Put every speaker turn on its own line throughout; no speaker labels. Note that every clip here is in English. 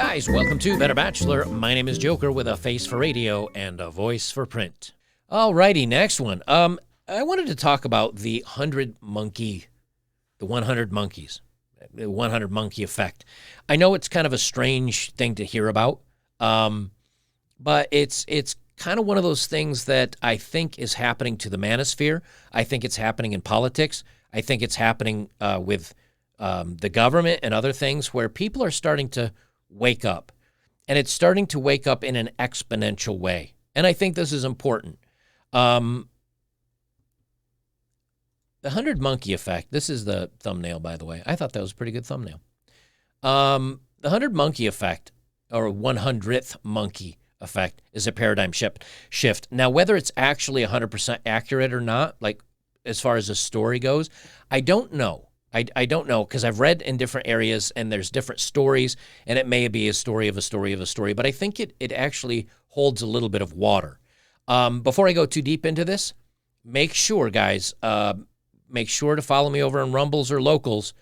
Guys, welcome to Better Bachelor. My name is Joker with a face for radio and a voice for print. Alrighty, next one. I wanted to talk about the 100 monkeys, the 100 monkey effect. I know it's kind of a strange thing to hear about, but it's kind of one of those things that I think is happening to the manosphere. I think it's happening in politics. I think it's happening with the government and other things where people are starting to wake up. And it's starting to wake up in an exponential way. And I think this is important. The 100 monkey effect, this is the thumbnail, by the way. I thought that was a pretty good thumbnail. The 100 monkey effect, or 100th monkey effect, is a paradigm shift. Now, whether it's actually 100% accurate or not, like as far as the story goes, I don't know. I don't know, because I've read in different areas and there's different stories, and it may be a story of a story of a story, but I think it actually holds a little bit of water. Before I go too deep into this, make sure, guys, make sure to follow me over on Rumbles or Locals,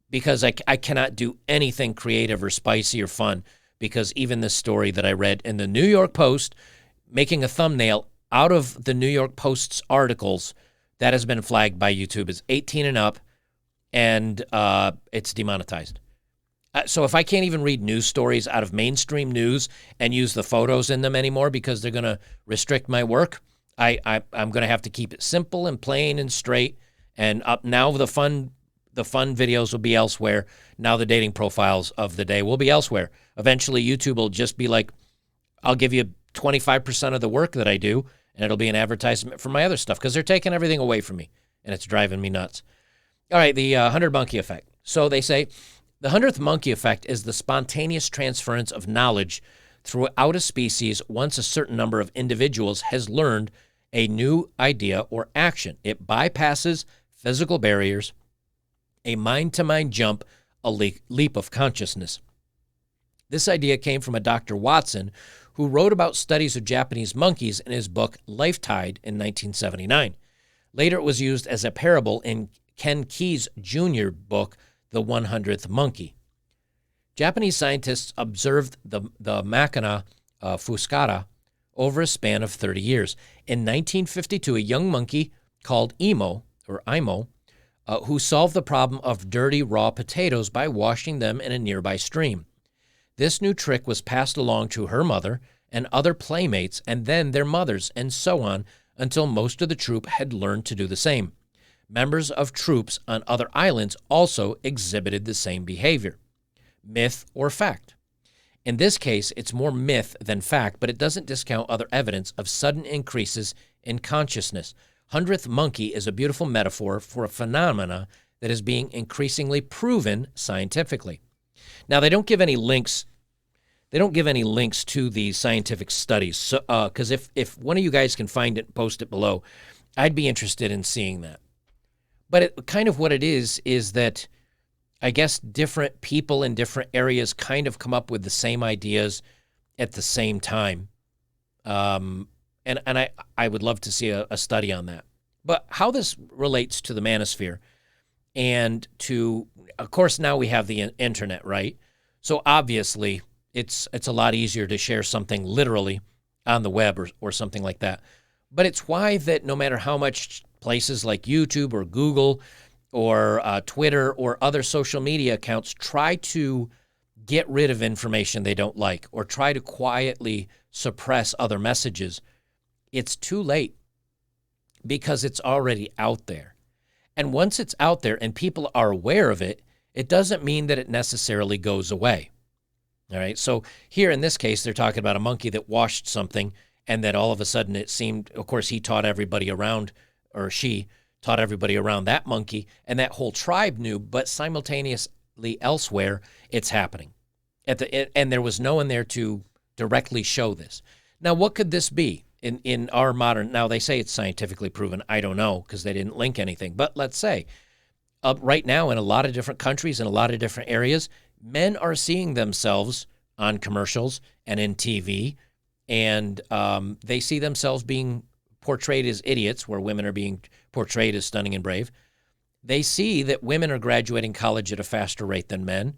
because I cannot do anything creative or spicy or fun, because even this story that I read in the New York Post, making a thumbnail out of the New York Post's articles, that has been flagged by YouTube as 18 and up, and it's demonetized. So if I can't even read news stories out of mainstream news and use the photos in them anymore because they're going to restrict my work, I'm going to have to keep it simple and plain and straight. And up now the fun videos will be elsewhere. Now the dating profiles of the day will be elsewhere. Eventually YouTube will just be like, I'll give you 25% of the work that I do, and it'll be an advertisement for my other stuff, because they're taking everything away from me, and it's driving me nuts. All right, the 100 monkey effect. So they say the 100th monkey effect is the spontaneous transference of knowledge throughout a species once a certain number of individuals has learned a new idea or action. It bypasses physical barriers, a mind-to-mind jump, a leap of consciousness. This idea came from a Dr. Watson, who wrote about studies of Japanese monkeys in his book Life Tide in 1979. Later, it was used as a parable in Ken Keyes Jr. book, The 100th Monkey. Japanese scientists observed the Machina fuscata over a span of 30 years. In 1952, a young monkey called Imo, who solved the problem of dirty raw potatoes by washing them in a nearby stream. This new trick was passed along to her mother and other playmates, and then their mothers, and so on, until most of the troop had learned to do the same. Members of troops on other islands also exhibited the same behavior. Myth or fact? In this case, it's more myth than fact, but it doesn't discount other evidence of sudden increases in consciousness. 100th monkey is a beautiful metaphor for a phenomena that is being increasingly proven scientifically. Now, they don't give any links. They don't give any links to these scientific studies, so, because if one of you guys can find it and post it below, I'd be interested in seeing that. But kind of what it is that I guess different people in different areas kind of come up with the same ideas at the same time. And I would love to see a study on that. But how this relates to the manosphere and to, of course, now we have the internet, right? So obviously it's a lot easier to share something literally on the web or something like that. But it's why that no matter how much places like YouTube or Google or Twitter or other social media accounts try to get rid of information they don't like or try to quietly suppress other messages, it's too late because it's already out there. And once it's out there and people are aware of it, it doesn't mean that it necessarily goes away. All right. So here in this case, they're talking about a monkey that washed something, and then all of a sudden it seemed, of course, he taught everybody around, or she taught everybody around that monkey, and that whole tribe knew, but simultaneously elsewhere, it's happening. And there was no one there to directly show this. Now, what could this be in our modern, now they say it's scientifically proven. I don't know, because they didn't link anything. But let's say right now in a lot of different countries, in a lot of different areas, men are seeing themselves on commercials and in TV, and they see themselves being portrayed as idiots, where women are being portrayed as stunning and brave. They see that women are graduating college at a faster rate than men.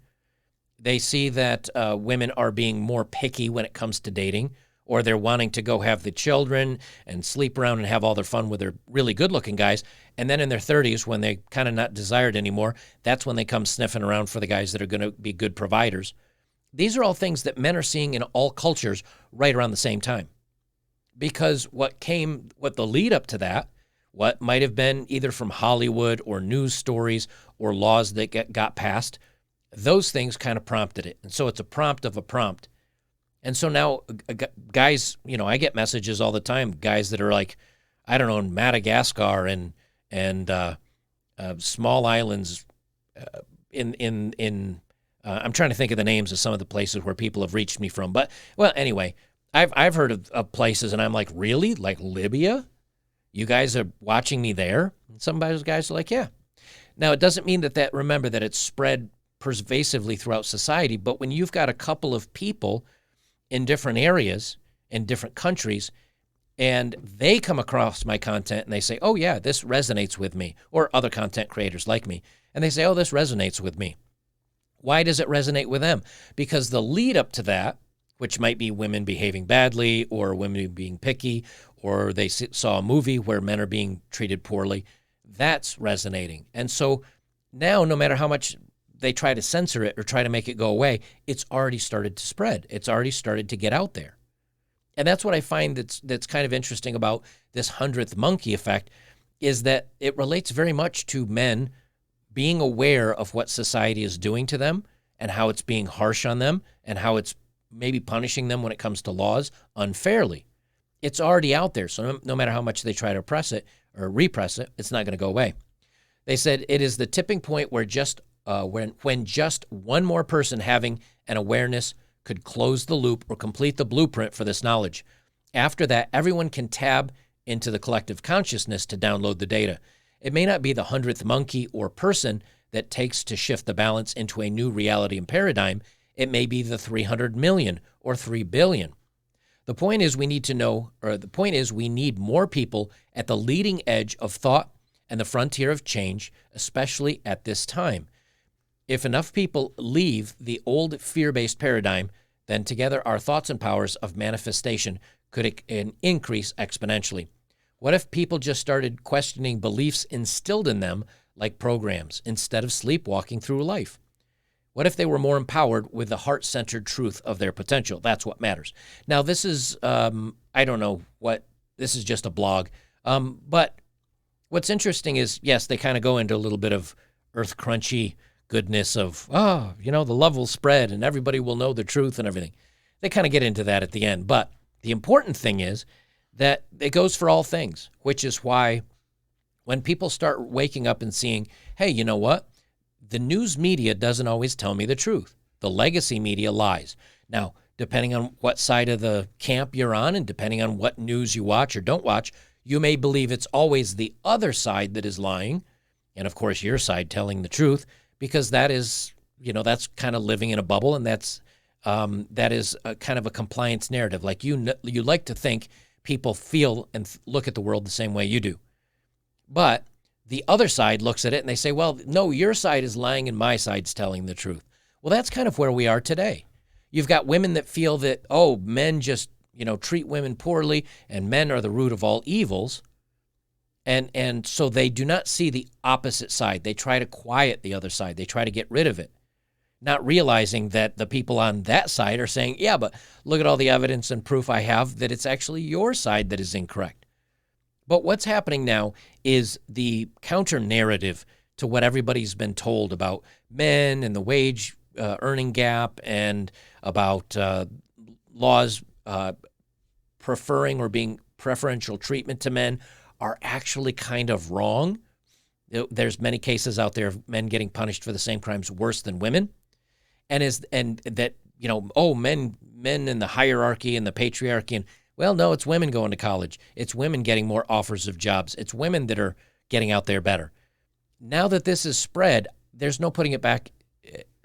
They see that women are being more picky when it comes to dating, or they're wanting to go have the children and sleep around and have all their fun with their really good-looking guys. And then in their 30s, when they're kind of not desired anymore, that's when they come sniffing around for the guys that are going to be good providers. These are all things that men are seeing in all cultures right around the same time. Because what the lead up to that, what might have been either from Hollywood or news stories or laws that got passed, those things kind of prompted it. And so it's a prompt of a prompt. And so now guys, I get messages all the time, guys that are like, I don't know, in Madagascar and small islands I'm trying to think of the names of some of the places where people have reached me from. But, well, anyway, I've heard of places, and I'm like, really? Like Libya? You guys are watching me there? And some of those guys are like, yeah. Now, it doesn't mean remember that it's spread pervasively throughout society, but when you've got a couple of people in different areas, in different countries, and they come across my content and they say, oh, yeah, this resonates with me, or other content creators like me, and they say, oh, this resonates with me. Why does it resonate with them? Because the lead up to that, which might be women behaving badly or women being picky, or they saw a movie where men are being treated poorly, that's resonating. And so now, no matter how much they try to censor it or try to make it go away, it's already started to spread. It's already started to get out there. And that's what I find that's kind of interesting about this 100th monkey effect, is that it relates very much to men being aware of what society is doing to them and how it's being harsh on them and how it's maybe punishing them when it comes to laws unfairly. It's already out there, so no matter how much they try to oppress it or repress it, it's not going to go away. They said it is the tipping point where when just one more person having an awareness could close the loop or complete the blueprint for this knowledge. After that, everyone can tab into the collective consciousness to download the data. It may not be the 100th monkey or person that takes to shift the balance into a new reality and paradigm. It may be the 300 million or 3 billion. The point is we need more people at the leading edge of thought and the frontier of change, especially at this time. If enough people leave the old fear-based paradigm, then together our thoughts and powers of manifestation could increase exponentially. What if people just started questioning beliefs instilled in them like programs instead of sleepwalking through life? What if they were more empowered with the heart-centered truth of their potential? That's what matters. Now, this is, this is just a blog. But what's interesting is, yes, they kind of go into a little bit of earth crunchy goodness of, the love will spread and everybody will know the truth and everything. They kind of get into that at the end. But the important thing is that it goes for all things, which is why when people start waking up and seeing, hey, you know what? The news media doesn't always tell me the truth. The legacy media lies. Now, depending on what side of the camp you're on and depending on what news you watch or don't watch, you may believe it's always the other side that is lying. And of course, your side telling the truth, because that is, that's kind of living in a bubble. And that is a kind of a compliance narrative. Like you like to think people feel and look at the world the same way you do. But the other side looks at it and they say, well, no, your side is lying and my side's telling the truth. Well, that's kind of where we are today. You've got women that feel that, men just, treat women poorly and men are the root of all evils. And so they do not see the opposite side. They try to quiet the other side. They try to get rid of it, not realizing that the people on that side are saying, yeah, but look at all the evidence and proof I have that it's actually your side that is incorrect. But what's happening now is the counter narrative to what everybody's been told about men and the wage earning gap and about laws preferring or being preferential treatment to men are actually kind of wrong. There's many cases out there of men getting punished for the same crimes worse than women. Men in the hierarchy and the patriarchy, and well, no, it's women going to college. It's women getting more offers of jobs. It's women that are getting out there better. Now that this is spread, there's no putting it back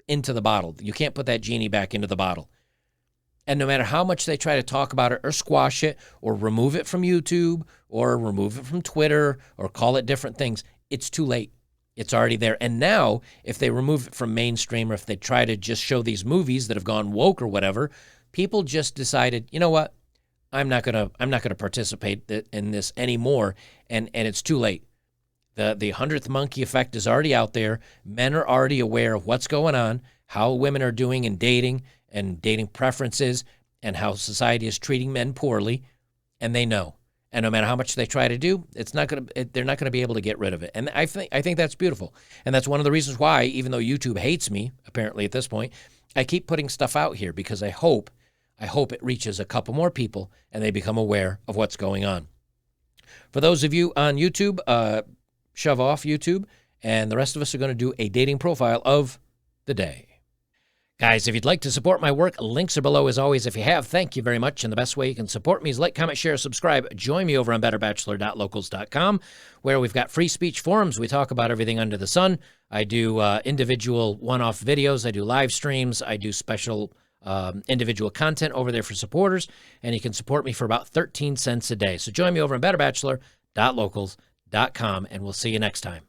into the bottle. You can't put that genie back into the bottle. And no matter how much they try to talk about it or squash it or remove it from YouTube or remove it from Twitter or call it different things, it's too late. It's already there. And now, if they remove it from mainstream, or if they try to just show these movies that have gone woke or whatever, people just decided, you know what? I'm not gonna participate in this anymore, and it's too late. The 100th monkey effect is already out there. Men are already aware of what's going on, how women are doing in dating and dating preferences, and how society is treating men poorly, and they know. And no matter how much they try to do, they're not gonna be able to get rid of it. And I think that's beautiful. And that's one of the reasons why, even though YouTube hates me, apparently at this point, I keep putting stuff out here, because I hope it reaches a couple more people and they become aware of what's going on. For those of you on YouTube, shove off YouTube, and the rest of us are going to do a dating profile of the day. Guys, if you'd like to support my work, links are below as always. If you have, thank you very much. And the best way you can support me is like, comment, share, subscribe. Join me over on betterbachelor.locals.com, where we've got free speech forums. We talk about everything under the sun. I do individual one-off videos. I do live streams. I do special individual content over there for supporters, and you can support me for about 13 cents a day. So join me over on betterbachelor.locals.com, and we'll see you next time.